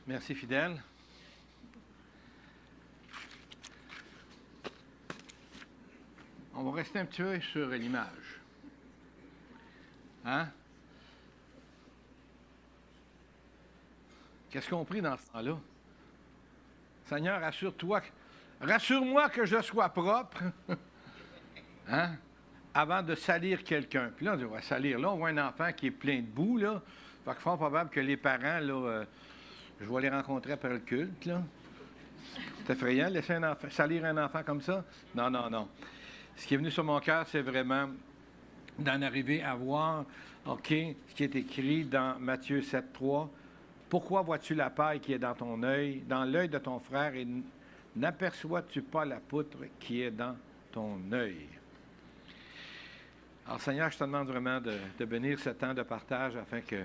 Merci, fidèle. On va rester un petit peu sur l'image. Hein? Qu'est-ce qu'on prie dans ce temps-là? Seigneur, rassure-moi que je sois propre, hein? Avant de salir quelqu'un. Puis là, on dit, on va salir. Là, on voit un enfant qui est plein de boue, là. Fait que fort probable que les parents, là, je vais les rencontrer après le culte, là. C'est effrayant, laisser un enfant, salir un enfant comme ça? Non, non, non. Ce qui est venu sur mon cœur, c'est vraiment d'en arriver à voir, OK, ce qui est écrit dans Matthieu 7,3. Pourquoi vois-tu la paille qui est dans ton œil, dans l'œil de ton frère, et n'aperçois-tu pas la poutre qui est dans ton œil? Alors, Seigneur, je te demande vraiment de bénir ce temps de partage afin que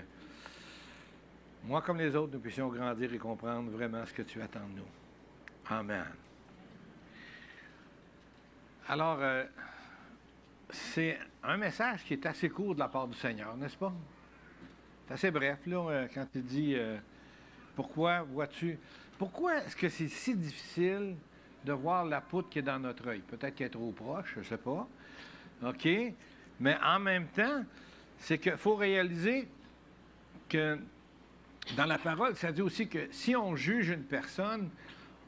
moi, comme les autres, nous puissions grandir et comprendre vraiment ce que tu attends de nous. Amen. Alors, c'est un message qui est assez court de la part du Seigneur, n'est-ce pas? C'est assez bref, là, quand il dit pourquoi est-ce que c'est si difficile de voir la poutre qui est dans notre œil? Peut-être qu'elle est trop proche, je ne sais pas. OK? Mais en même temps, c'est qu'il faut réaliser que dans la parole, ça dit aussi que si on juge une personne,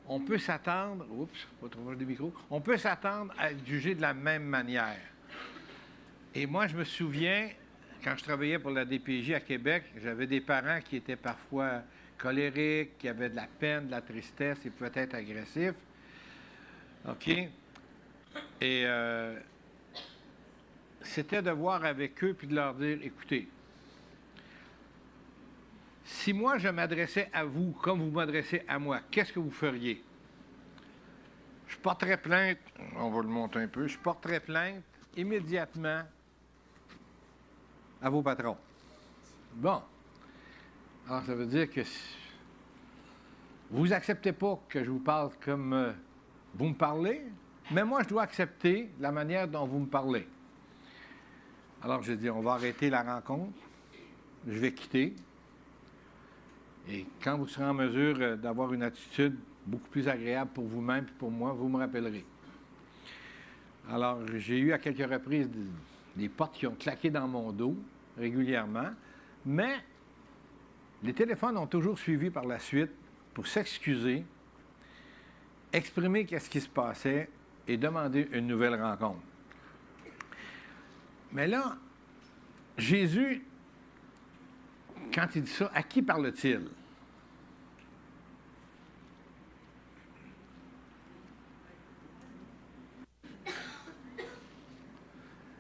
on peut s'attendre, pas trop proche du micro, on peut s'attendre à être jugé de la même manière. Et moi, je me souviens, quand je travaillais pour la DPJ à Québec, j'avais des parents qui étaient parfois colériques, qui avaient de la peine, de la tristesse et pouvaient être agressifs. OK? Et c'était de voir avec eux puis de leur dire, écoutez, si moi je m'adressais à vous comme vous m'adressez à moi, qu'est-ce que vous feriez? Je porterais plainte, on va le monter un peu, je porterais plainte immédiatement à vos patrons. Bon. Alors, ça veut dire que vous n'acceptez pas que je vous parle comme vous me parlez, mais moi, je dois accepter la manière dont vous me parlez. Alors, j'ai dit, on va arrêter la rencontre, je vais quitter, et quand vous serez en mesure d'avoir une attitude beaucoup plus agréable pour vous-même et pour moi, vous me rappellerez. Alors, j'ai eu à quelques reprises des portes qui ont claqué dans mon dos régulièrement, mais les téléphones ont toujours suivi par la suite pour s'excuser, exprimer qu'est-ce qui se passait et demander une nouvelle rencontre. Mais là, Jésus, quand il dit ça, à qui parle-t-il?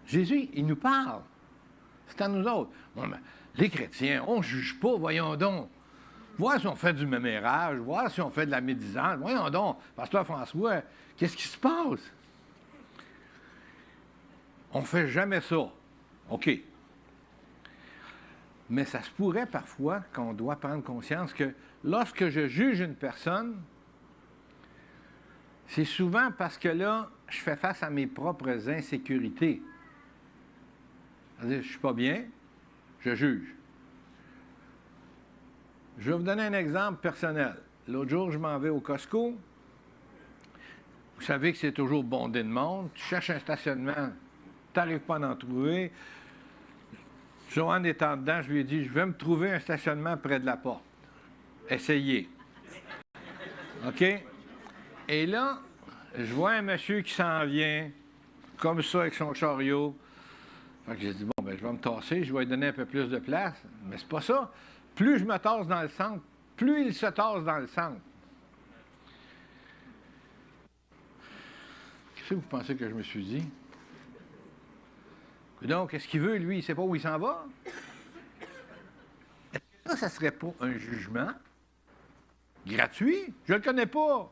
Jésus, il nous parle. C'est à nous autres. Bon, mais les chrétiens, on ne juge pas, voyons donc. Voir si on fait du mémérage, voir si on fait de la médisance. Voyons donc, pasteur François, qu'est-ce qui se passe? On ne fait jamais ça. OK. Mais ça se pourrait parfois qu'on doit prendre conscience que lorsque je juge une personne, c'est souvent parce que là, je fais face à mes propres insécurités. C'est-à-dire, je ne suis pas bien, je juge. Je vais vous donner un exemple personnel. L'autre jour, je m'en vais au Costco. Vous savez que c'est toujours bondé de monde. Tu cherches un stationnement, tu n'arrives pas à en trouver. Joanne étant dedans, je lui ai dit, je vais me trouver un stationnement près de la porte. Essayez. OK? Et là, je vois un monsieur qui s'en vient, comme ça, avec son chariot. Fait que j'ai dit, bon, ben, je vais me tasser, je vais lui donner un peu plus de place. Mais c'est pas ça. Plus je me tasse dans le centre, plus il se tasse dans le centre. Qu'est-ce que vous pensez que je me suis dit? Donc, qu'est-ce qu'il veut, lui? Il ne sait pas où il s'en va? Est-ce que ça ne serait pas un jugement gratuit? Je ne le connais pas.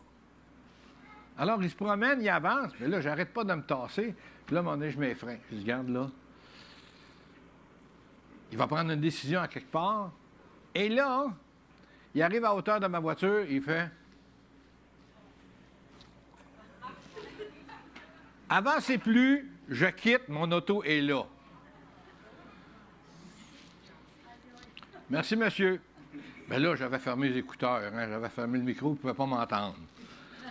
Alors, il se promène, il avance, mais là, j'arrête pas de me tasser. Puis là, à un moment donné, je m'effraie. Je dis, regarde là. Il va prendre une décision à quelque part. Et là, il arrive à hauteur de ma voiture, il fait... Avancez plus, je quitte, mon auto est là. Merci, monsieur. Bien là, j'avais fermé les écouteurs, hein, j'avais fermé le micro, vous ne pouvez pas m'entendre.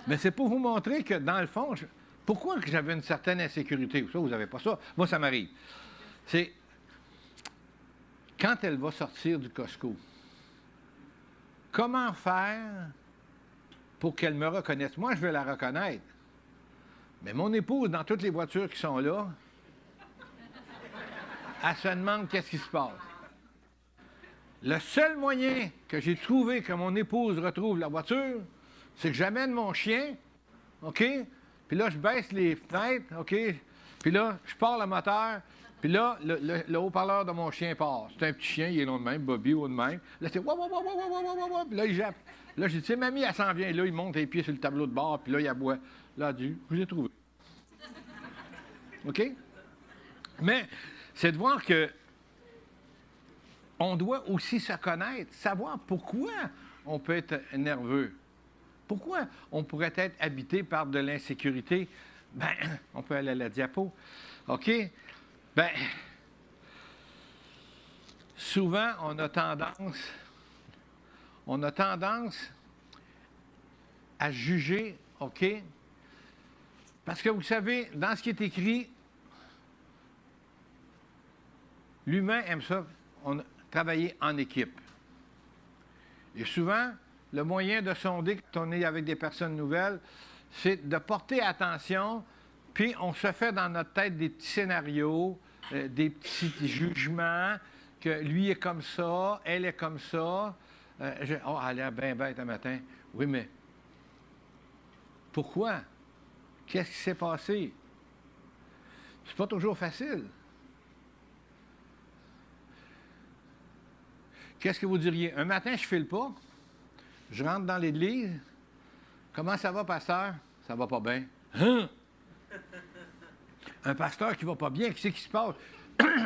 Mais c'est pour vous montrer que, dans le fond, pourquoi que j'avais une certaine insécurité? Ça, vous n'avez pas ça. Moi, ça m'arrive. C'est quand elle va sortir du Costco, comment faire pour qu'elle me reconnaisse? Moi, je vais la reconnaître. Mais mon épouse, dans toutes les voitures qui sont là, elle se demande qu'est-ce qui se passe. Le seul moyen que j'ai trouvé que mon épouse retrouve la voiture, c'est que j'amène mon chien, OK? Puis là, je baisse les fenêtres, OK? Puis là, je pars le moteur, puis là, le haut-parleur de mon chien part. C'est un petit chien, il est long de même, Bobby, ou de même. Là, c'est wouah, wouah, wouah, wouah, wouah, wouah, wouah. Puis là, il jappe. Là, je dis, tu sais, mamie, elle s'en vient. Là, il monte les pieds sur le tableau de bord, puis là, il aboie. Là, je vous ai trouvé. OK? Mais c'est de voir que on doit aussi se connaître, savoir pourquoi on peut être nerveux. Pourquoi on pourrait être habité par de l'insécurité? Bien, on peut aller à la diapo. OK? Bien, souvent, on a tendance à juger, OK? Parce que vous savez, dans ce qui est écrit, l'humain aime ça, travailler en équipe. Et souvent, le moyen de sonder quand on est avec des personnes nouvelles, c'est de porter attention, puis on se fait dans notre tête des petits scénarios, des petits jugements, que lui est comme ça, elle est comme ça. Oh, elle a l'air bien bête un matin. Oui, mais pourquoi? Qu'est-ce qui s'est passé? C'est pas toujours facile. Qu'est-ce que vous diriez? Un matin, je file pas. Je rentre dans l'église. Comment ça va, pasteur? Ça va pas bien. Hein? Un pasteur qui va pas bien, qu'est-ce qui se passe?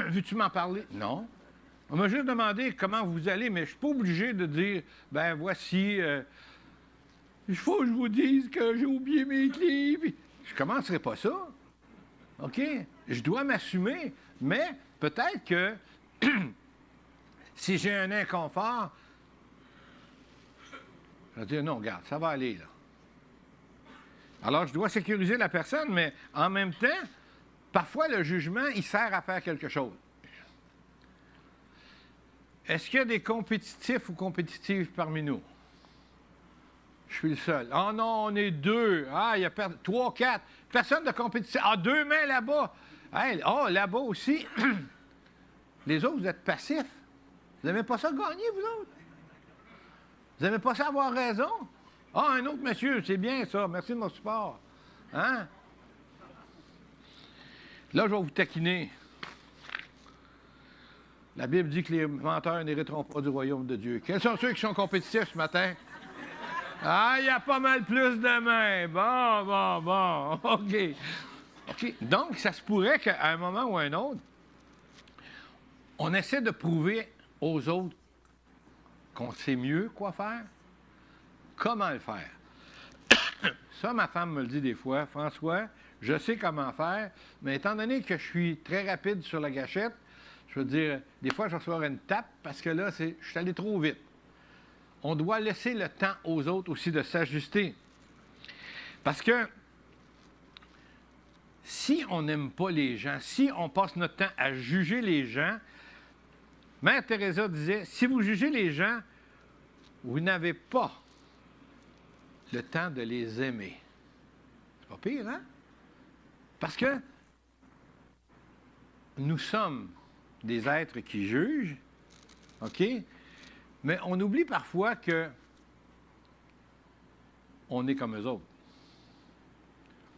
Veux-tu m'en parler? Non. On m'a juste demandé comment vous allez, mais je suis pas obligé de dire, ben voici, il faut que je vous dise que j'ai oublié mes clés. Puis, je commencerai pas ça. OK? Je dois m'assumer, mais peut-être que si j'ai un inconfort, je vais dire non, regarde, ça va aller, là. Alors, je dois sécuriser la personne, mais en même temps, parfois, le jugement, il sert à faire quelque chose. Est-ce qu'il y a des compétitifs ou compétitives parmi nous? Je suis le seul. Ah non, on est deux. Ah, il y a 3, 4. Personne de compétitif. Ah, 2 mains là-bas. Hey, oh, là-bas aussi. Les autres, vous êtes passifs. Vous n'aimez pas ça gagner, vous autres? Vous n'aimez pas ça avoir raison? Ah, un autre monsieur, c'est bien ça. Merci de mon support. Hein? Là, je vais vous taquiner. La Bible dit que les menteurs n'hériteront pas du royaume de Dieu. Quels sont ceux qui sont compétitifs ce matin? Ah, il y a pas mal plus de mains. Bon. OK. Donc, ça se pourrait qu'à un moment ou à un autre, on essaie de prouver aux autres qu'on sait mieux quoi faire, comment le faire. Ça, ma femme me le dit des fois. François, je sais comment faire, mais étant donné que je suis très rapide sur la gâchette, je veux dire, des fois, je vais recevoir une tape parce que là, je suis allé trop vite. On doit laisser le temps aux autres aussi de s'ajuster. Parce que si on n'aime pas les gens, si on passe notre temps à juger les gens, Mère Teresa disait, si vous jugez les gens, vous n'avez pas le temps de les aimer. C'est pas pire, hein? Parce que nous sommes des êtres qui jugent, OK? Mais on oublie parfois que on est comme eux autres.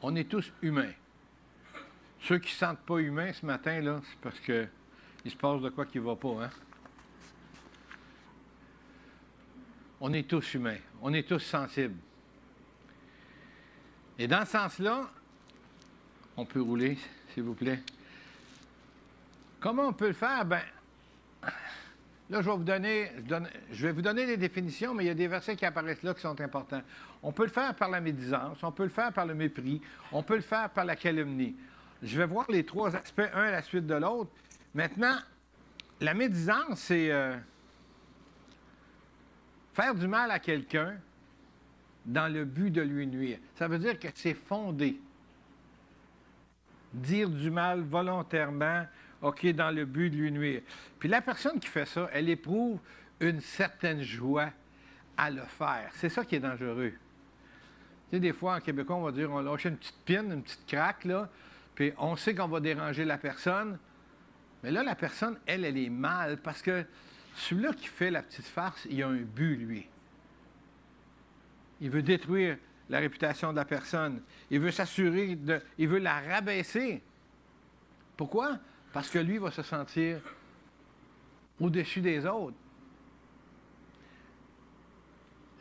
On est tous humains. Ceux qui ne se sentent pas humains ce matin, là, c'est parce qu'il se passe de quoi qui ne va pas, hein? On est tous humains. On est tous sensibles. Et dans ce sens-là, on peut rouler, s'il vous plaît. Comment on peut le faire? Bien, là, je vais vous donner les définitions, mais il y a des versets qui apparaissent là qui sont importants. On peut le faire par la médisance, on peut le faire par le mépris, on peut le faire par la calomnie. Je vais voir les 3 aspects, un à la suite de l'autre. Maintenant, la médisance, c'est Faire du mal à quelqu'un dans le but de lui nuire. Ça veut dire que c'est fondé. Dire du mal volontairement, OK, dans le but de lui nuire. Puis la personne qui fait ça, elle éprouve une certaine joie à le faire. C'est ça qui est dangereux. Tu sais, des fois, en québécois, on va dire, on lâche une petite pine, une petite craque, là, puis on sait qu'on va déranger la personne. Mais là, la personne, elle est mal, parce que celui-là qui fait la petite farce, il a un but, lui. Il veut détruire la réputation de la personne. Il veut s'assurer de... Il veut la rabaisser. Pourquoi? Parce que lui va se sentir au-dessus des autres.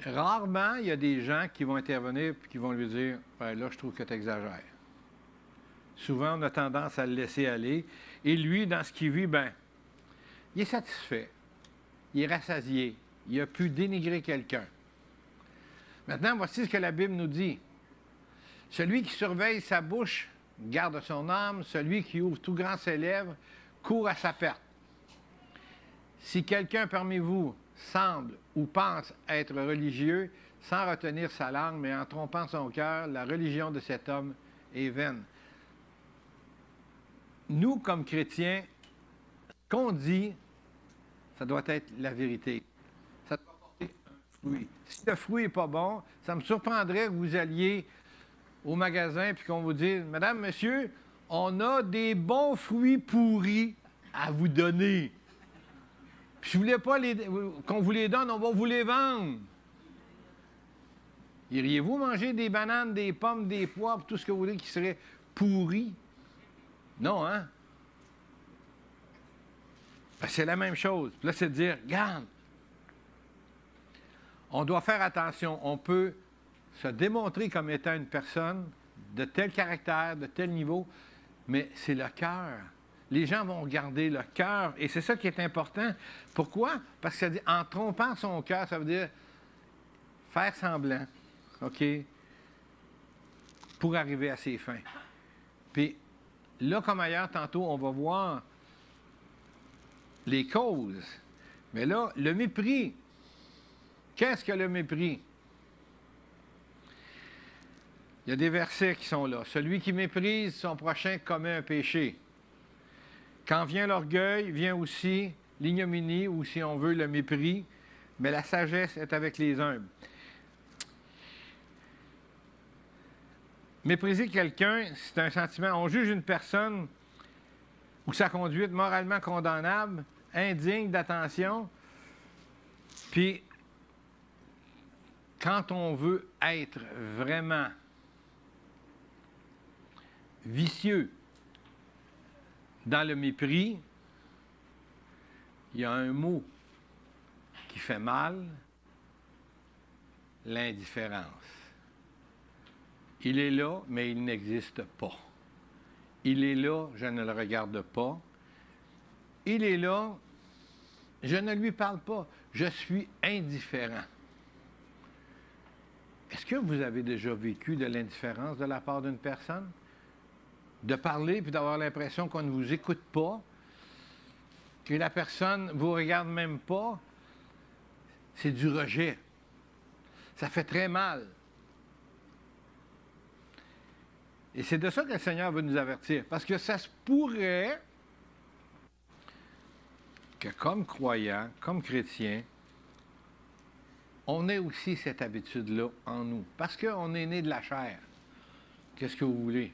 Rarement, il y a des gens qui vont intervenir et qui vont lui dire « ben là, je trouve que tu exagères. » Souvent, on a tendance à le laisser aller. Et lui, dans ce qu'il vit, ben, il est satisfait. Il est rassasié. Il a pu dénigrer quelqu'un. Maintenant, voici ce que la Bible nous dit. Celui qui surveille sa bouche garde son âme. Celui qui ouvre tout grand ses lèvres court à sa perte. Si quelqu'un parmi vous semble ou pense être religieux sans retenir sa langue, mais en trompant son cœur, la religion de cet homme est vaine. Nous, comme chrétiens, ce qu'on dit, ça doit être la vérité. Ça doit porter un fruit. Si le fruit n'est pas bon, ça me surprendrait que vous alliez au magasin et qu'on vous dise « Madame, monsieur, on a des bons fruits pourris à vous donner. Puis si vous ne voulez pas qu'on vous les donne, on va vous les vendre. » Iriez-vous manger des bananes, des pommes, des pois, tout ce que vous voulez qui serait pourri? Non, hein? Ben, c'est la même chose. Puis là, c'est de dire, regarde, on doit faire attention. On peut se démontrer comme étant une personne de tel caractère, de tel niveau, mais c'est le cœur. Les gens vont regarder le cœur, et c'est ça qui est important. Pourquoi? Parce que ça dit, en trompant son cœur, ça veut dire faire semblant, OK, pour arriver à ses fins. Puis, là comme ailleurs, tantôt, on va voir les causes. Mais là, le mépris. Qu'est-ce que le mépris? Il y a des versets qui sont là. Celui qui méprise son prochain commet un péché. Quand vient l'orgueil, vient aussi l'ignominie, ou si on veut, le mépris, mais la sagesse est avec les humbles. Mépriser quelqu'un, c'est un sentiment. On juge une personne ou sa conduite moralement condamnable, indigne d'attention, puis quand on veut être vraiment vicieux dans le mépris, il y a un mot qui fait mal, l'indifférence. Il est là, mais il n'existe pas. Il est là, je ne le regarde pas. Il est là, je ne lui parle pas. Je suis indifférent. Est-ce que vous avez déjà vécu de l'indifférence de la part d'une personne? De parler puis d'avoir l'impression qu'on ne vous écoute pas, que la personne ne vous regarde même pas, c'est du rejet. Ça fait très mal. Et c'est de ça que le Seigneur veut nous avertir. Parce que ça se pourrait que comme croyants, comme chrétiens, on ait aussi cette habitude-là en nous. Parce qu'on est né de la chair. Qu'est-ce que vous voulez?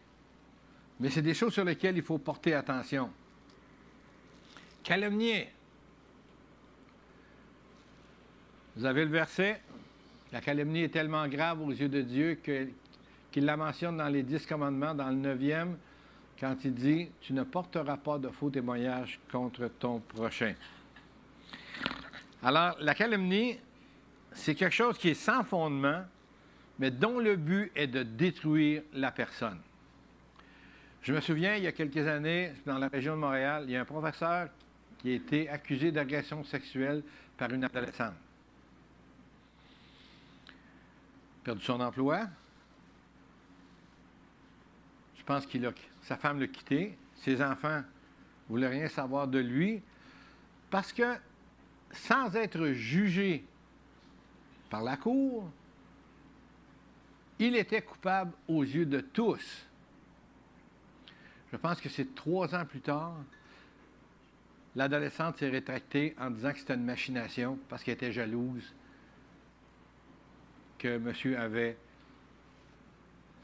Mais c'est des choses sur lesquelles il faut porter attention. Calomnier. Vous avez le verset. La calomnie est tellement grave aux yeux de Dieu qu'il la mentionne dans les 10 commandements, dans le 9e, quand il dit « Tu ne porteras pas de faux témoignages contre ton prochain ». Alors, la calomnie, c'est quelque chose qui est sans fondement, mais dont le but est de détruire la personne. Je me souviens, il y a quelques années, dans la région de Montréal, il y a un professeur qui a été accusé d'agression sexuelle par une adolescente. Perdu son emploi. Je pense que sa femme l'a quitté. Ses enfants ne voulaient rien savoir de lui. Parce que, sans être jugé par la cour. Il était coupable aux yeux de tous. Je pense que c'est 3 ans plus tard, l'adolescente s'est rétractée en disant que c'était une machination parce qu'elle était jalouse que monsieur avait,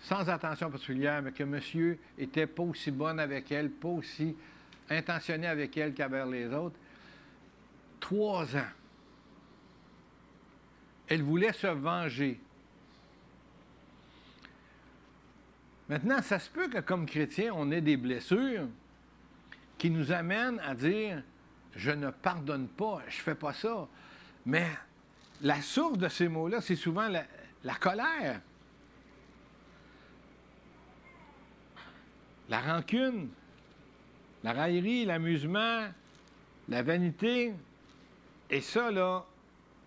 sans attention particulière, mais que monsieur était pas aussi bonne avec elle, pas aussi intentionné avec elle qu'avec les autres. 3 ans. Elle voulait se venger. Maintenant, ça se peut que comme chrétien, on ait des blessures qui nous amènent à dire « je ne pardonne pas, je ne fais pas ça ». Mais la source de ces mots-là, c'est souvent la colère, la rancune, la raillerie, l'amusement, la vanité. Et ça, là,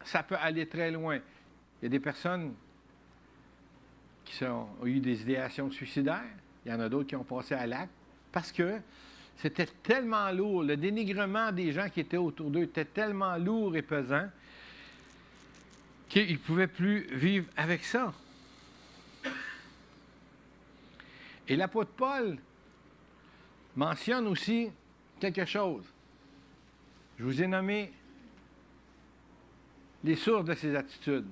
ça peut aller très loin. Il y a des personnes qui ont eu des idéations suicidaires. Il y en a d'autres qui ont passé à l'acte parce que c'était tellement lourd. Le dénigrement des gens qui étaient autour d'eux était tellement lourd et pesant qu'ils ne pouvaient plus vivre avec ça. Et l'apôtre Paul mentionne aussi quelque chose. Je vous ai nommé les sources de ces attitudes.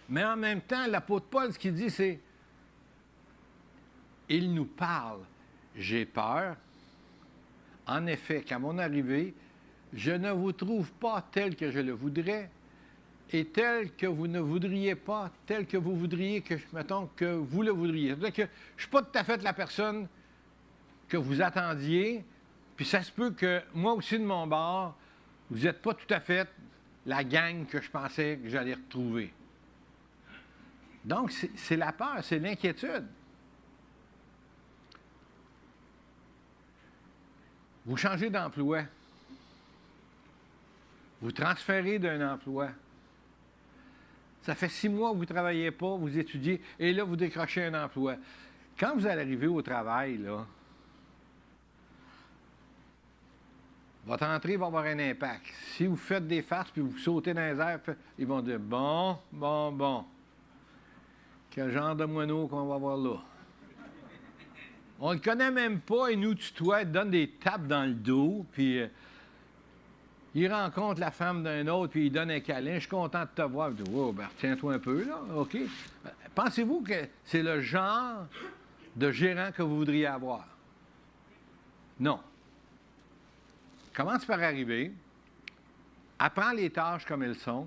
Mais en même temps, l'apôtre Paul, ce qu'il dit, c'est « Il nous parle, j'ai peur. En effet, qu'à mon arrivée, je ne vous trouve pas tel que je le voudrais, et tel que vous ne voudriez pas, tel que vous voudriez que, mettons, que vous le voudriez. » C'est-à-dire que je ne suis pas tout à fait la personne que vous attendiez, puis ça se peut que moi aussi, de mon bord, vous n'êtes pas tout à fait la gang que je pensais que j'allais retrouver. Donc, c'est la peur, c'est l'inquiétude. Vous changez d'emploi. Vous transférez d'un emploi. Ça fait 6 mois que vous ne travaillez pas, vous étudiez, et là, vous décrochez un emploi. Quand vous allez arriver au travail, là, votre entrée va avoir un impact. Si vous faites des farces puis vous sautez dans les airs, ils vont dire « Bon. Quel genre de moineau qu'on va avoir là? » On ne le connaît même pas, il nous tutoie, il donne des tapes dans le dos, puis il rencontre la femme d'un autre, puis il donne un câlin. « Je suis content de te voir. » Il dit « Oh, ben, retiens-toi un peu, là, OK. » Pensez-vous que c'est le genre de gérant que vous voudriez avoir? Non. Commence par arriver, apprends les tâches comme elles sont,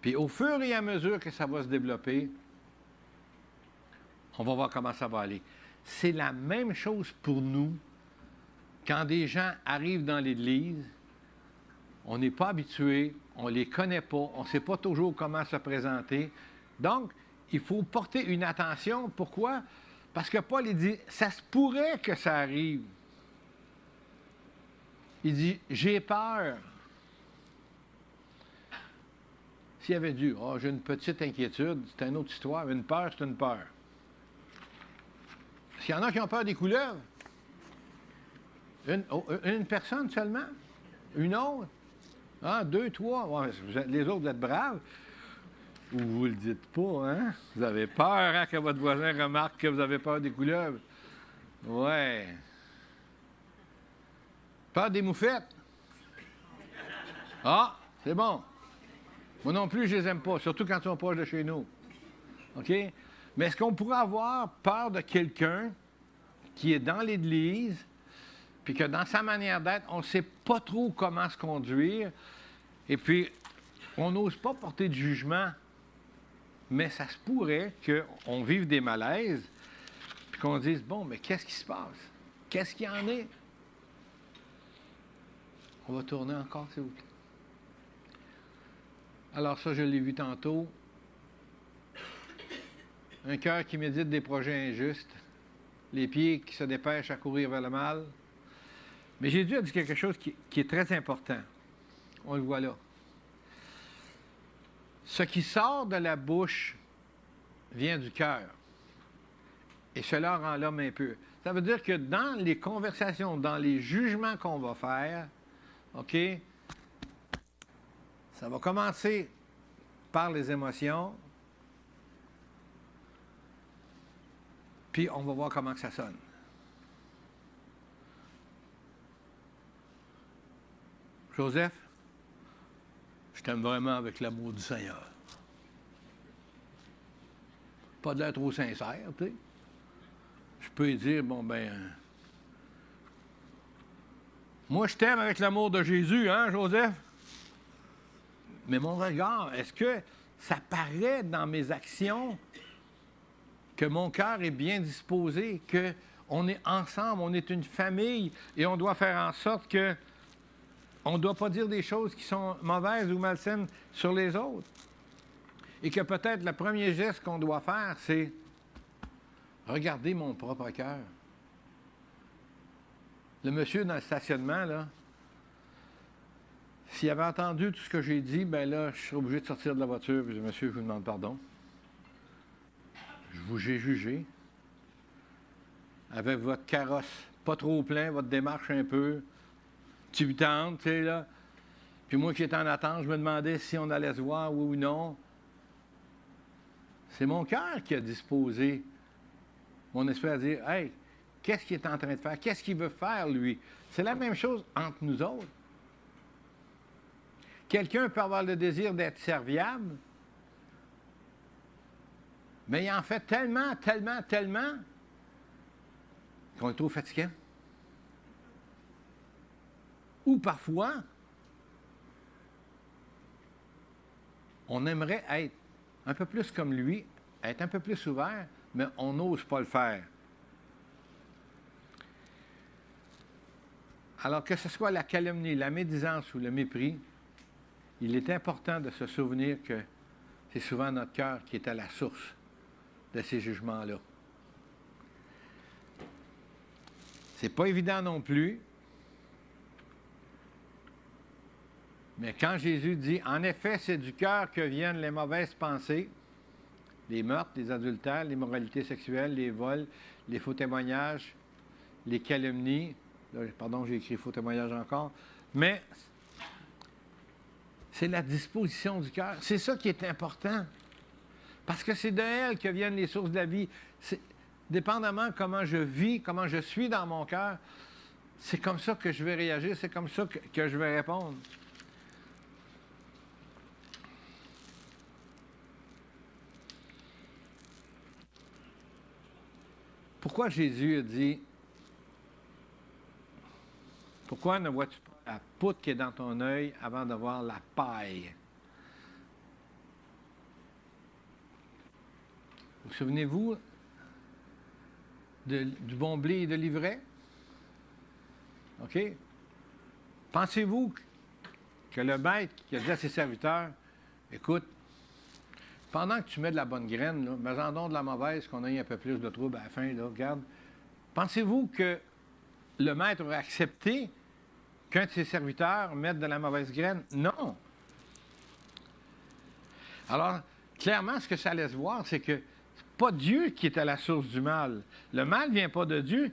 puis au fur et à mesure que ça va se développer, on va voir comment ça va aller. C'est la même chose pour nous quand des gens arrivent dans l'Église. On n'est pas habitué, on ne les connaît pas, on ne sait pas toujours comment se présenter. Donc, il faut porter une attention. Pourquoi? Parce que Paul, il dit, ça se pourrait que ça arrive. Il dit, j'ai peur. S'il avait dit, oh, j'ai une petite inquiétude, c'est une autre histoire. Une peur, c'est une peur. Est-ce qu'il y en a qui ont peur des couleuvres? Une personne seulement? Une autre? Ah, 2, 3. Ouais, les autres, vous êtes braves. Ou vous ne le dites pas, hein? Vous avez peur, hein, que votre voisin remarque que vous avez peur des couleuvres. Ouais. Peur des moufettes? Ah, c'est bon. Moi non plus, je les aime pas, surtout quand ils sont proches de chez nous. OK? Mais est-ce qu'on pourrait avoir peur de quelqu'un qui est dans l'Église, puis que dans sa manière d'être, on ne sait pas trop comment se conduire, et puis on n'ose pas porter de jugement, mais ça se pourrait qu'on vive des malaises, puis qu'on dise, bon, mais qu'est-ce qui se passe? Qu'est-ce qu'il y en est? On va tourner encore, s'il vous plaît. Alors ça, je l'ai vu tantôt. Un cœur qui médite des projets injustes, les pieds qui se dépêchent à courir vers le mal. Mais Jésus a dit quelque chose qui est très important. On le voit là. Ce qui sort de la bouche vient du cœur. Et cela rend l'homme impur. Ça veut dire que dans les conversations, dans les jugements qu'on va faire, OK, Ça va commencer par les émotions, puis on va voir comment que ça sonne. Joseph, je t'aime vraiment avec l'amour du Seigneur. Pas de l'air trop sincère, tu sais. Je peux lui dire, bon ben, moi je t'aime avec l'amour de Jésus, hein, Joseph? Mais mon regard, est-ce que ça paraît dans mes actions que mon cœur est bien disposé, qu'on est ensemble, on est une famille et on doit faire en sorte que on ne doit pas dire des choses qui sont mauvaises ou malsaines sur les autres. Et que peut-être le premier geste qu'on doit faire, c'est regarder mon propre cœur. Le monsieur dans le stationnement, là, s'il avait entendu tout ce que j'ai dit, ben là, je serais obligé de sortir de la voiture et je dis, monsieur, je vous demande pardon. Je vous ai jugé. Avec votre carrosse pas trop plein, votre démarche un peu tibutante, tu sais, là. Puis moi qui étais en attente, je me demandais si on allait se voir, oui ou non. C'est mon cœur qui a disposé mon esprit à dire, hey, qu'est-ce qu'il est en train de faire? Qu'est-ce qu'il veut faire, lui? C'est la même chose entre nous autres. Quelqu'un peut avoir le désir d'être serviable, mais il en fait tellement qu'on est trop fatiguant. Ou parfois, on aimerait être un peu plus comme lui, être un peu plus ouvert, mais on n'ose pas le faire. Alors que ce soit la calomnie, la médisance ou le mépris, il est important de se souvenir que c'est souvent notre cœur qui est à la source de ces jugements-là. C'est pas évident non plus, mais quand Jésus dit, en effet, c'est du cœur que viennent les mauvaises pensées, les meurtres, les adultères, l'immoralité sexuelle, les vols, les faux témoignages, les calomnies. Là, pardon, j'ai écrit faux témoignages encore. Mais c'est la disposition du cœur. C'est ça qui est important. Parce que c'est de elle que viennent les sources de la vie. Dépendamment comment je vis, comment je suis dans mon cœur, c'est comme ça que je vais réagir, c'est comme ça que je vais répondre. Pourquoi Jésus a dit, pourquoi ne vois-tu pas la poutre qui est dans ton œil avant de voir la paille? Vous souvenez-vous du bon blé et de l'ivraie? OK? Pensez-vous que le maître qui a dit à ses serviteurs, écoute, pendant que tu mets de la bonne graine, là, mets-en donc de la mauvaise, qu'on ait un peu plus de trouble à la fin, là, regarde. Pensez-vous que le maître aurait accepté qu'un de ses serviteurs mette de la mauvaise graine? Non. Alors, clairement, ce que ça laisse voir, c'est que c'est pas Dieu qui est à la source du mal. Le mal ne vient pas de Dieu,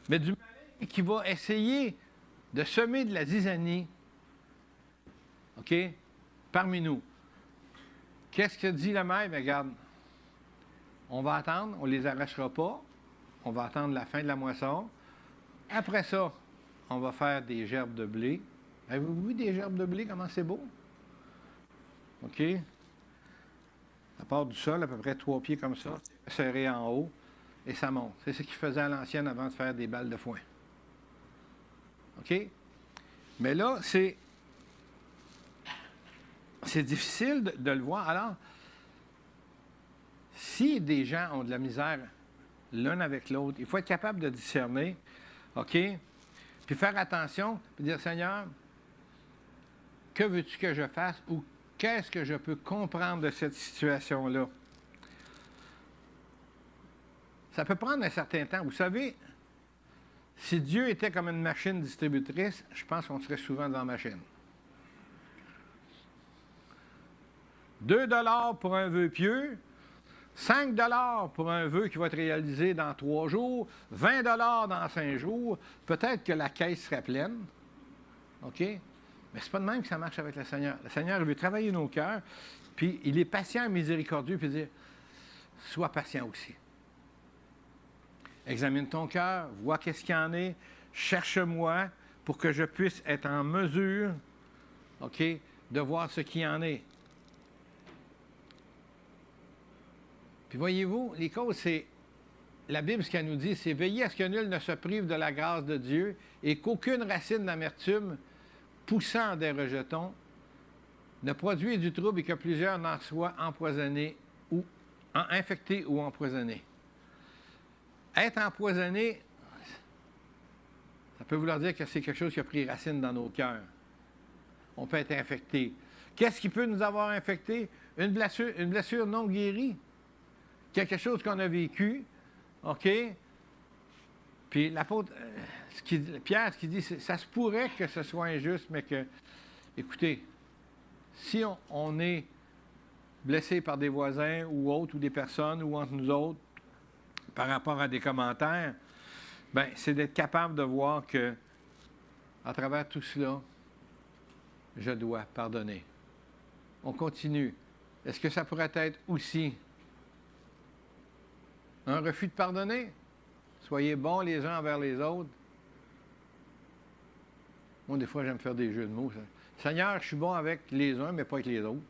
mais du mal qui va essayer de semer de la zizanie, OK, parmi nous. Qu'est-ce que dit le maître? Bien, regarde, on va attendre, on ne les arrachera pas, on va attendre la fin de la moisson. Après ça, on va faire des gerbes de blé. Avez-vous vu des gerbes de blé, comment c'est beau? OK? Ça part du sol, à peu près 3 pieds comme ça, serré en haut, et ça monte. C'est ce qu'ils faisaient à l'ancienne avant de faire des balles de foin. OK? Mais là, c'est difficile de le voir. Alors, si des gens ont de la misère l'un avec l'autre, il faut être capable de discerner, OK? Puis faire attention, puis dire, Seigneur, que veux-tu que je fasse ou qu'est-ce que je peux comprendre de cette situation-là? Ça peut prendre un certain temps. Vous savez, si Dieu était comme une machine distributrice, je pense qu'on serait souvent dans la machine. 2 $ pour un vœu pieux, 5 $ pour un vœu qui va être réalisé dans 3 jours, 20 $ dans 5 jours. Peut-être que la caisse serait pleine. OK? Mais c'est pas de même que ça marche avec le Seigneur. Le Seigneur veut travailler nos cœurs, puis il est patient et miséricordieux, puis dire, sois patient aussi. Examine ton cœur, vois qu'est-ce qu'il y en est, cherche-moi pour que je puisse être en mesure, OK, de voir ce qu'il y en est. Puis voyez-vous, les causes, c'est, la Bible, ce qu'elle nous dit, c'est veiller à ce que nul ne se prive de la grâce de Dieu et qu'aucune racine d'amertume poussant des rejetons ne produise du trouble et que plusieurs n'en soient empoisonnés ou infectés ou empoisonnés. Être empoisonné, ça peut vouloir dire que c'est quelque chose qui a pris racine dans nos cœurs. On peut être infecté. Qu'est-ce qui peut nous avoir infecté? Une blessure non guérie. Quelque chose qu'on a vécu, OK? Puis l'apôtre, Pierre, ce qu'il dit, ça se pourrait que ce soit injuste, mais que, écoutez, si on est blessé par des voisins ou autres, ou des personnes, ou entre nous autres, par rapport à des commentaires, bien, c'est d'être capable de voir que, à travers tout cela, je dois pardonner. On continue. Est-ce que ça pourrait être aussi un refus de pardonner? Soyez bons les uns envers les autres. Moi, des fois, j'aime faire des jeux de mots. Seigneur, je suis bon avec les uns, mais pas avec les autres.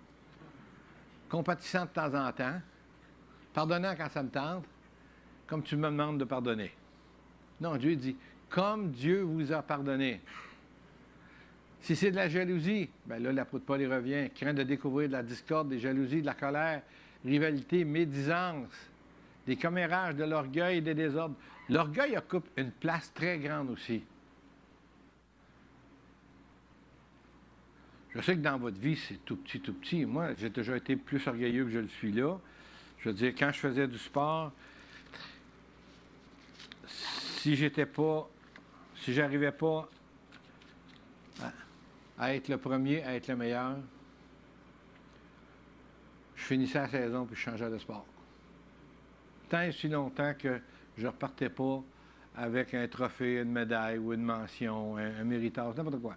Compatissant de temps en temps. Pardonnant quand ça me tente. Comme tu me demandes de pardonner. Non, Dieu dit, comme Dieu vous a pardonné. Si c'est de la jalousie, bien là, l'apôtre Paul y revient. Craint de découvrir de la discorde, des jalousies, de la colère, rivalité, médisance, des commérages, de l'orgueil et des désordres. L'orgueil occupe une place très grande aussi. Je sais que dans votre vie, c'est tout petit, tout petit. Moi, j'ai déjà été plus orgueilleux que je le suis là. Je veux dire, quand je faisais du sport, si j'arrivais pas à être le premier, à être le meilleur, je finissais la saison puis je changeais de sport. Tant et si longtemps que je ne repartais pas avec un trophée, une médaille ou une mention, un méritage, n'importe quoi.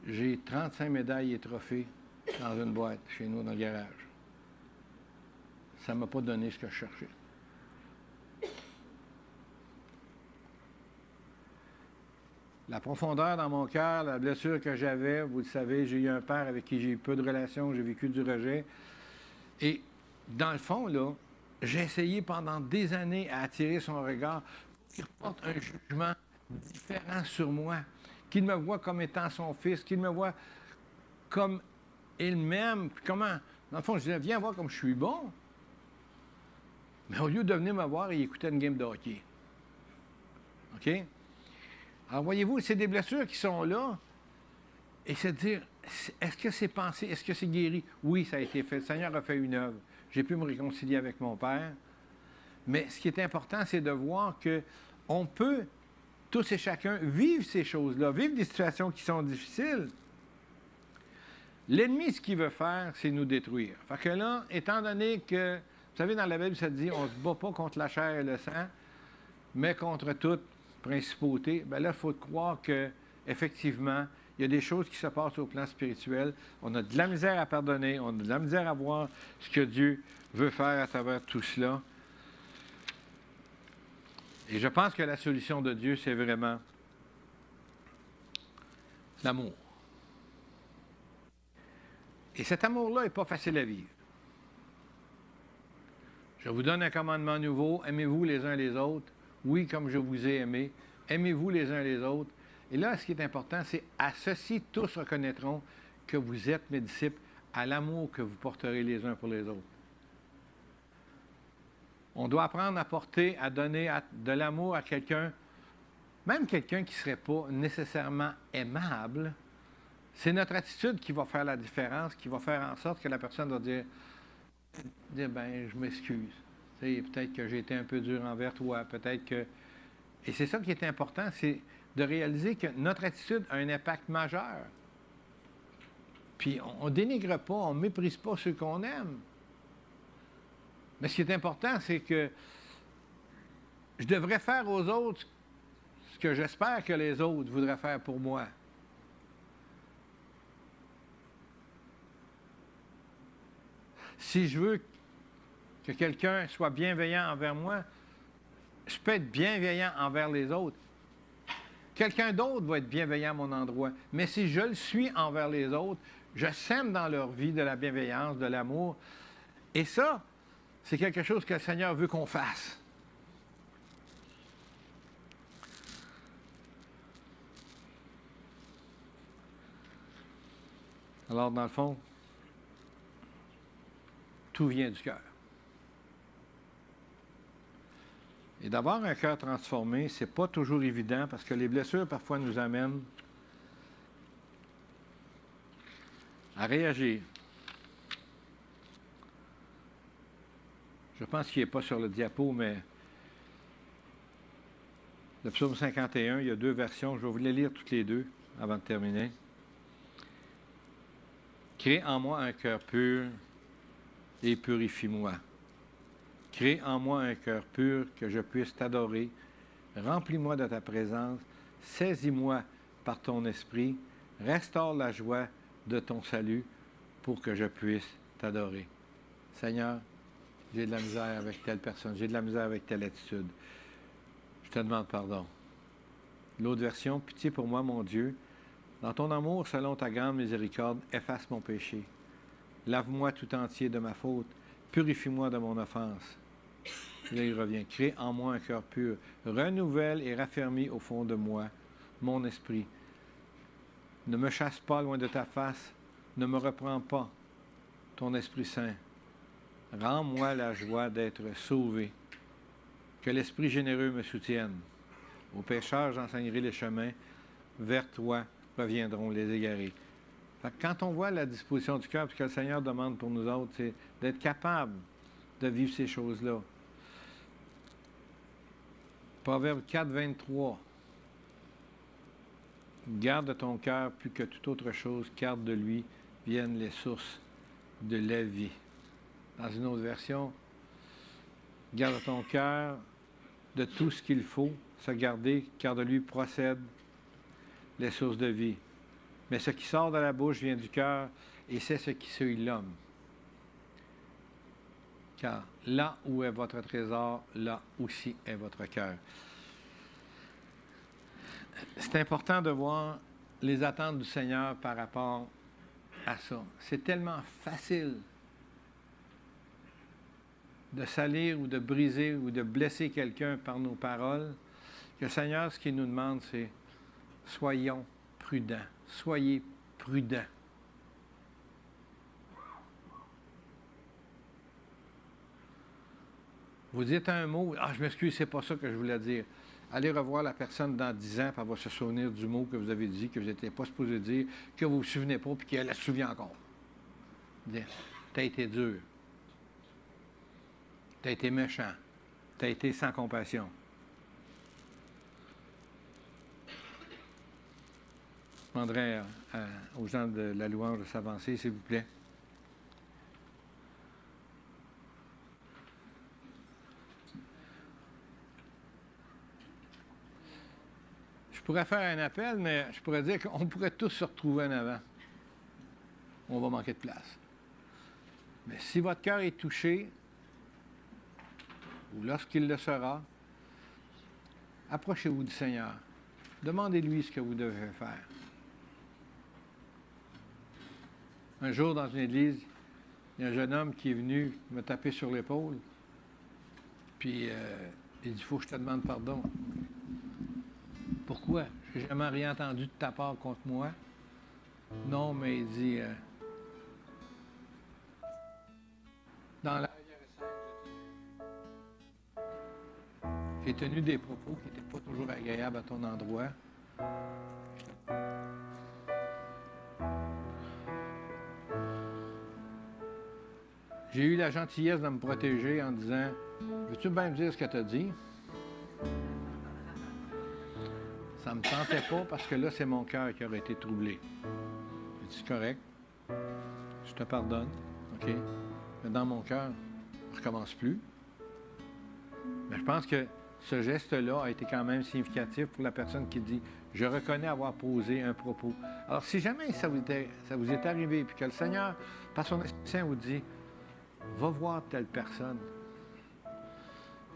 J'ai 35 médailles et trophées dans une boîte chez nous dans le garage. Ça ne m'a pas donné ce que je cherchais. La profondeur dans mon cœur, la blessure que j'avais, vous le savez, j'ai eu un père avec qui j'ai eu peu de relations, j'ai vécu du rejet. Et dans le fond, là, j'ai essayé pendant des années à attirer son regard pour qu'il porte un jugement différent sur moi, qu'il me voit comme étant son fils, qu'il me voit comme il m'aime. Comment? Dans le fond, je disais, viens voir comme je suis bon. Mais au lieu de venir me voir, il écoutait une game de hockey. OK? Alors, voyez-vous, c'est des blessures qui sont là. Et c'est de dire, est-ce que c'est pensé? Est-ce que c'est guéri? Oui, ça a été fait. Le Seigneur a fait une œuvre. J'ai pu me réconcilier avec mon Père. Mais ce qui est important, c'est de voir qu'on peut, tous et chacun, vivre ces choses-là, vivre des situations qui sont difficiles. L'ennemi, ce qu'il veut faire, c'est nous détruire. Fait que là, étant donné que, vous savez, dans la Bible, ça dit, on ne se bat pas contre la chair et le sang, mais contre toute principauté. Bien là, il faut croire qu'effectivement, il y a des choses qui se passent au plan spirituel. On a de la misère à pardonner, on a de la misère à voir ce que Dieu veut faire à travers tout cela. Et je pense que la solution de Dieu, c'est vraiment l'amour. Et cet amour-là n'est pas facile à vivre. Je vous donne un commandement nouveau, aimez-vous les uns les autres. Oui, comme je vous ai aimé, aimez-vous les uns les autres. Et là, ce qui est important, c'est à ceci, tous reconnaîtront que vous êtes mes disciples, à l'amour que vous porterez les uns pour les autres. On doit apprendre à porter, à donner de l'amour à quelqu'un, même quelqu'un qui ne serait pas nécessairement aimable. C'est notre attitude qui va faire la différence, qui va faire en sorte que la personne va dire ben, je m'excuse. Peut-être que j'ai été un peu dur envers toi, peut-être que... Et c'est ça qui est important, c'est de réaliser que notre attitude a un impact majeur. Puis on ne dénigre pas, on ne méprise pas ceux qu'on aime. Mais ce qui est important, c'est que je devrais faire aux autres ce que j'espère que les autres voudraient faire pour moi. Si je veux que quelqu'un soit bienveillant envers moi, je peux être bienveillant envers les autres. Quelqu'un d'autre va être bienveillant à mon endroit. Mais si je le suis envers les autres, je sème dans leur vie de la bienveillance, de l'amour. Et ça, c'est quelque chose que le Seigneur veut qu'on fasse. Alors, dans le fond, tout vient du cœur. Et d'avoir un cœur transformé, ce n'est pas toujours évident parce que les blessures parfois nous amènent à réagir. Je pense qu'il n'est pas sur le diapo, mais le psaume 51, il y a 2 versions. Je vais vous les lire toutes les 2 avant de terminer. Crée en moi un cœur pur et purifie-moi. Crée en moi un cœur pur que je puisse t'adorer. Remplis-moi de ta présence. Saisis-moi par ton esprit. Restaure la joie de ton salut pour que je puisse t'adorer. Seigneur, j'ai de la misère avec telle personne. J'ai de la misère avec telle attitude. Je te demande pardon. L'autre version, pitié pour moi, mon Dieu. Dans ton amour, selon ta grande miséricorde, efface mon péché. Lave-moi tout entier de ma faute. Purifie-moi de mon offense. Là, il revient. Crée en moi un cœur pur. Renouvelle et raffermis au fond de moi mon esprit. Ne me chasse pas loin de ta face. Ne me reprends pas ton Esprit Saint. Rends-moi la joie d'être sauvé. Que l'Esprit généreux me soutienne. Aux pécheurs, j'enseignerai les chemins. Vers toi reviendront les égarés. Quand on voit la disposition du cœur, ce que le Seigneur demande pour nous autres, c'est d'être capable de vivre ces choses-là. Proverbe 4, 23. Garde ton cœur plus que toute autre chose, car de lui viennent les sources de la vie. Dans une autre version, garde ton cœur de tout ce qu'il faut se garder, car de lui procèdent les sources de vie. Mais ce qui sort de la bouche vient du cœur, et c'est ce qui souille l'homme. Car là où est votre trésor, là aussi est votre cœur. C'est important de voir les attentes du Seigneur par rapport à ça. C'est tellement facile de salir ou de briser ou de blesser quelqu'un par nos paroles que le Seigneur, ce qu'il nous demande, c'est soyons prudents. Soyez prudents. Vous dites un mot, « Ah, je m'excuse, c'est pas ça que je voulais dire. » Allez revoir la personne dans 10 ans, puis elle va se souvenir du mot que vous avez dit, que vous n'étiez pas supposé dire, que vous ne vous souvenez pas, puis qu'elle se souvient encore. Bien. Tu as été dur. Tu as été méchant. Tu as été sans compassion. Je demanderai aux gens de la louange de s'avancer, s'il vous plaît. Je pourrais faire un appel, mais je pourrais dire qu'on pourrait tous se retrouver en avant. On va manquer de place. Mais si votre cœur est touché, ou lorsqu'il le sera, approchez-vous du Seigneur. Demandez-lui ce que vous devez faire. Un jour, dans une église, il y a un jeune homme qui est venu me taper sur l'épaule. Puis, il dit, « Il faut que je te demande pardon. » Pourquoi? Je n'ai jamais rien entendu de ta part contre moi. Non, mais il dit, dans l'arrière-scène, j'ai tenu des propos qui n'étaient pas toujours agréables à ton endroit. J'ai eu la gentillesse de me protéger en disant, « Veux-tu bien me dire ce que tu as dit? » Ça ne me tentait pas parce que là, c'est mon cœur qui aurait été troublé. J'ai dit, c'est correct. Je te pardonne. OK? Mais dans mon cœur, je ne recommence plus. Mais je pense que ce geste-là a été quand même significatif pour la personne qui dit « Je reconnais avoir posé un propos ». Alors, si jamais ça vous est arrivé, puis que le Seigneur, par son Esprit Saint, vous dit « Va voir telle personne »,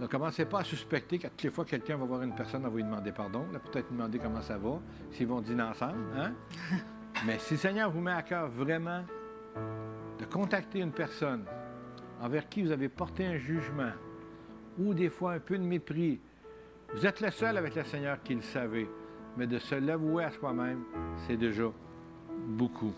ne commencez pas à suspecter qu'à toutes les fois que quelqu'un va voir une personne, elle va lui demander pardon, peut-être lui demander comment ça va, s'ils vont dîner ensemble, hein? Mais si le Seigneur vous met à cœur vraiment de contacter une personne envers qui vous avez porté un jugement ou des fois un peu de mépris, vous êtes le seul avec le Seigneur qui le savait, mais de se l'avouer à soi-même, c'est déjà beaucoup.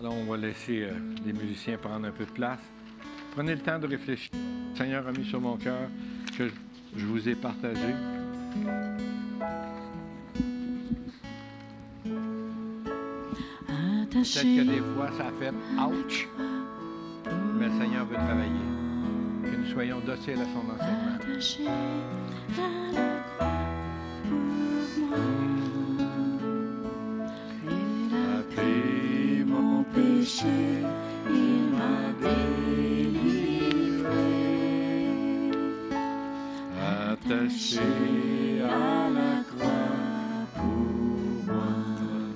Alors, on va laisser les musiciens prendre un peu de place. Prenez le temps de réfléchir. Le Seigneur a mis sur mon cœur que je vous ai partagé. Peut-être que des fois, ça a fait « ouch », mais le Seigneur veut travailler. Que nous soyons dociles à son enseignement. Il m'a délivré, attaché à la croix pour moi.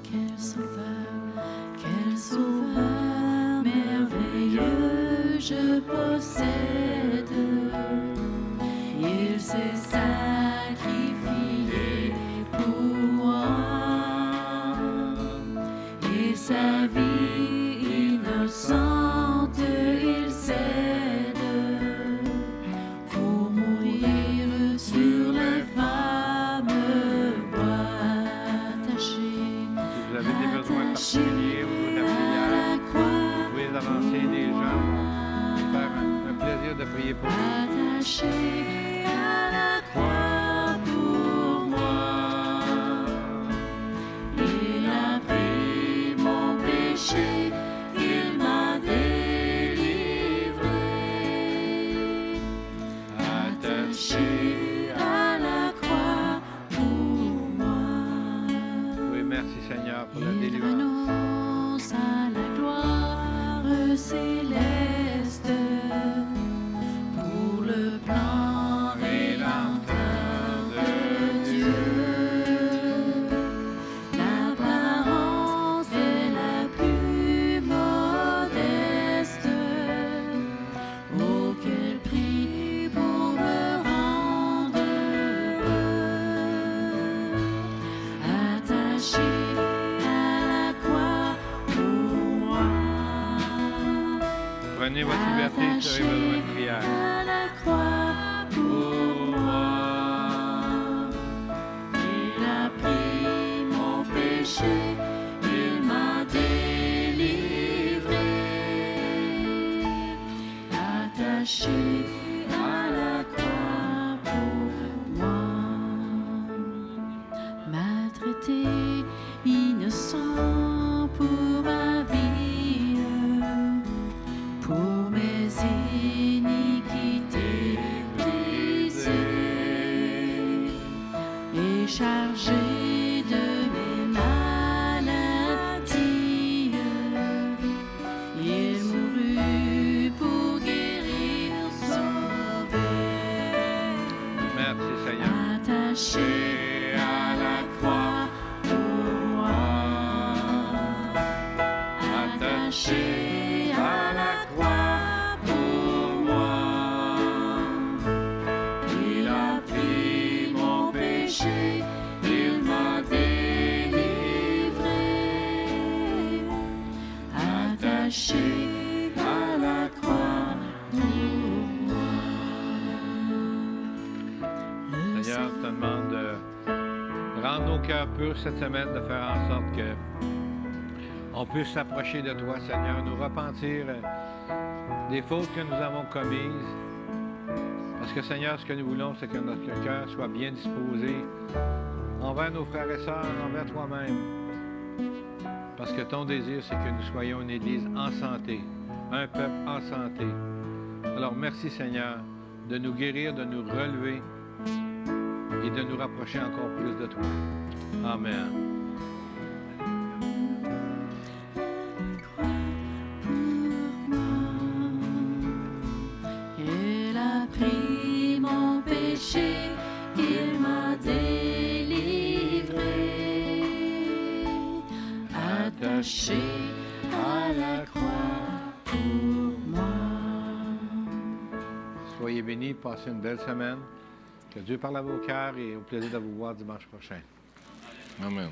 Quel sauveur merveilleux je possède. Il s'est sacrifié pour moi et sa vie innocente, il cède pour mourir sur les fameux bois attachés. Si vous avez des besoins particuliers au niveau de la prière, vous pouvez avancer des gens et faire un plaisir de prier pour vous. Attaché à la croix pour moi, il a pris mon péché. Il m'a délivré, attaché à la croix pour moi. Oui, merci Seigneur pour la Il délivrance. renonce à la gloire céleste pour le plan rédempteur de Dieu. L'apparence est la plus modeste. Oh, quel prix pour me rendre heureux. Attaché à la croix pour moi. Prenez votre liberté si vous avez besoin de prière. À la croix pour moi. Il a pris mon péché, il m'a délivré, attaché à la croix pour moi. Maltraité, innocent pour ma vie, pour mes iniquités brisées et chargé de mes maladies. Il mourut pour guérir, sauver, Merci Seigneur. attaché à la croix pour moi, attaché à la croix pour moi. Il a pris mon péché, il m'a délivré, attaché à la croix pour moi. Le Seigneur, je te demande de rendre nos cœurs purs cette semaine, de faire en sorte que on puisse s'approcher de toi, Seigneur, nous repentir des fautes que nous avons commises. Parce que, Seigneur, ce que nous voulons, c'est que notre cœur soit bien disposé envers nos frères et sœurs, envers toi-même. Parce que ton désir, c'est que nous soyons une Église en santé, un peuple en santé. Alors, merci, Seigneur, de nous guérir, de nous relever et de nous rapprocher encore plus de toi. Amen. accroché à la croix pour moi. Soyez bénis, passez une belle semaine. Que Dieu parle à vos cœurs et au plaisir de vous voir dimanche prochain. Amen.